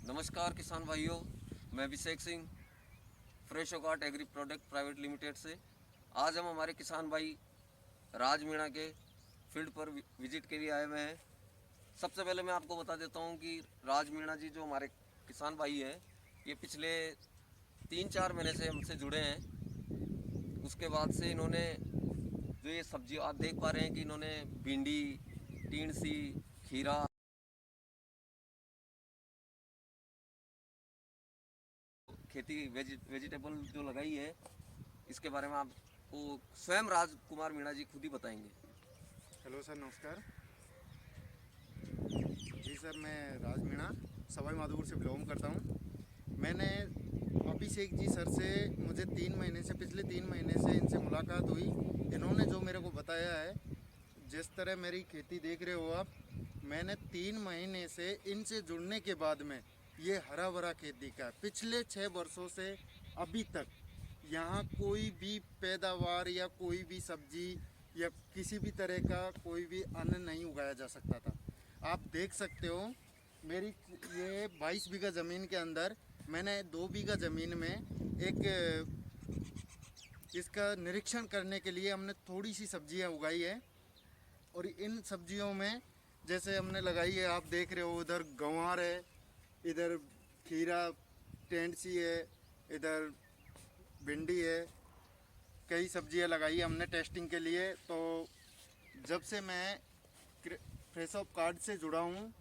नमस्कार किसान भाइयों, मैं अभिषेक सिंह फ्रेश ऑगाट एग्री प्रोडक्ट प्राइवेट लिमिटेड से। आज हम हमारे किसान भाई राज मीणा के फील्ड पर विजिट के लिए आए हुए हैं। सबसे पहले मैं आपको बता देता हूं कि राज मीणा जी जो हमारे किसान भाई हैं, ये पिछले 3-4 महीने से हमसे जुड़े हैं। उसके बाद से इन्होंने जो ये सब्जी आप देख पा रहे हैं कि इन्होंने भिंडी, टींडसी, खीरा, खेती वेजिटेबल जो लगाई है, इसके बारे में आपको स्वयं राज कुमार मीणा जी खुद ही बताएंगे। हेलो सर, नमस्कार जी। सर, मैं राज मीणा सवाई माधोपुर से बिलोंग करता हूँ। मैंने अभिषेक जी सर से पिछले 3 महीने से इनसे मुलाकात हुई। इन्होंने जो मेरे को बताया है, जिस तरह मेरी खेती देख रहे हो आप, मैंने 3 महीने से इनसे जुड़ने के बाद में ये हरा भरा खेत दिखा है। पिछले 6 वर्षों से अभी तक यहाँ कोई भी पैदावार या कोई भी सब्जी या किसी भी तरह का कोई भी अन्न नहीं उगाया जा सकता था। आप देख सकते हो, मेरी ये 22 बीघा ज़मीन के अंदर मैंने 2 बीघा ज़मीन में एक इसका निरीक्षण करने के लिए हमने थोड़ी सी सब्जियां उगाई है। और इन सब्जियों में जैसे हमने लगाई है, आप देख रहे हो, उधर गंवार है, इधर खीरा, टेंडसी है, इधर भिंडी है। कई सब्जियां लगाई है हमने टेस्टिंग के लिए। तो जब से मैं फ्रेश ऑफ कार्ड से जुड़ा हूँ,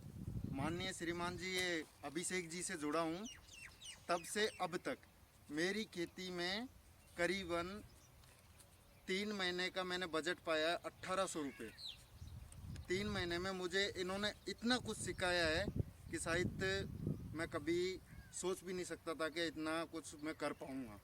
माननीय श्रीमान जी ये अभिषेक जी से जुड़ा हूँ, तब से अब तक मेरी खेती में करीबन 3 महीने का मैंने बजट पाया है 1800 रुपये। 3 महीने में मुझे इन्होंने इतना कुछ सिखाया है कि शायद मैं कभी सोच भी नहीं सकता था कि इतना कुछ मैं कर पाऊँगा।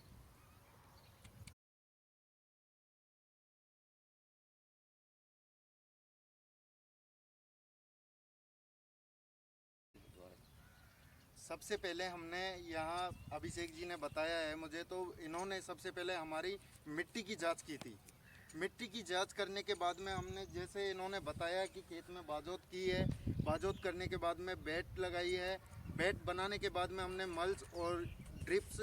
सबसे पहले हमने यहाँ अभिषेक जी ने बताया है मुझे, तो इन्होंने सबसे पहले हमारी मिट्टी की जांच की थी। मिट्टी की जांच करने के बाद में हमने, जैसे इन्होंने बताया कि खेत में बाजोत की है, बाजोत करने के बाद में बेड लगाई है। बेड बनाने के बाद में हमने मल्च और ड्रिप्स,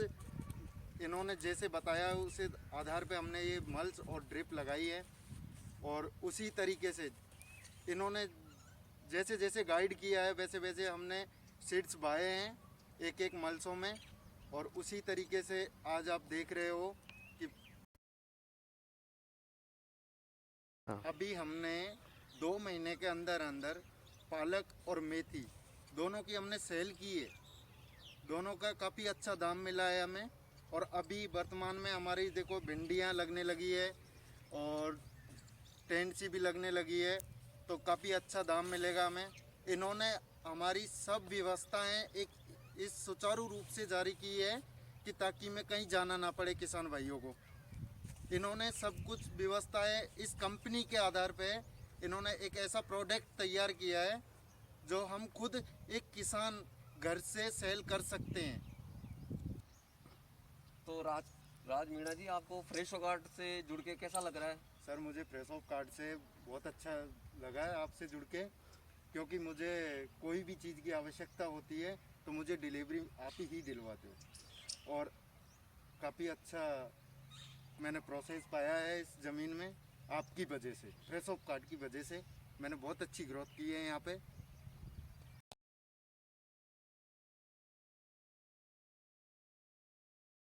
इन्होंने जैसे बताया उसे आधार पे हमने ये मल्च और ड्रिप लगाई है। और उसी तरीके से इन्होंने जैसे जैसे गाइड किया है, वैसे वैसे हमने सीड्स बाए हैं एक एक मल्सों में। और उसी तरीके से आज आप देख रहे हो कि हाँ। अभी हमने 2 महीने के अंदर अंदर पालक और मेथी दोनों की हमने सेल की है। दोनों का काफ़ी अच्छा दाम मिला है हमें। और अभी वर्तमान में हमारी देखो भिंडियाँ लगने लगी है और टेंट सी भी लगने लगी है, तो काफ़ी अच्छा दाम मिलेगा हमें। इन्होंने हमारी सब व्यवस्थाएं एक इस सुचारू रूप से जारी की है कि ताकि मैं कहीं जाना ना पड़े किसान भाइयों को। इन्होंने सब कुछ व्यवस्थाएं इस कंपनी के आधार पे इन्होंने एक ऐसा प्रोडक्ट तैयार किया है जो हम खुद एक किसान घर से सेल कर सकते हैं। तो राज मीणा जी, आपको फ्रेश ऑगाट से जुड़ के कैसा लग रहा है? सर, मुझे प्रेस ऑफ कार्ड से बहुत अच्छा लगा है आपसे जुड़ के, क्योंकि मुझे कोई भी चीज़ की आवश्यकता होती है तो मुझे डिलीवरी आप ही दिलवाते हो। और काफ़ी अच्छा मैंने प्रोसेस पाया है इस ज़मीन में। आपकी वजह से, प्रेस ऑफ कार्ड की वजह से मैंने बहुत अच्छी ग्रोथ की है यहाँ पे।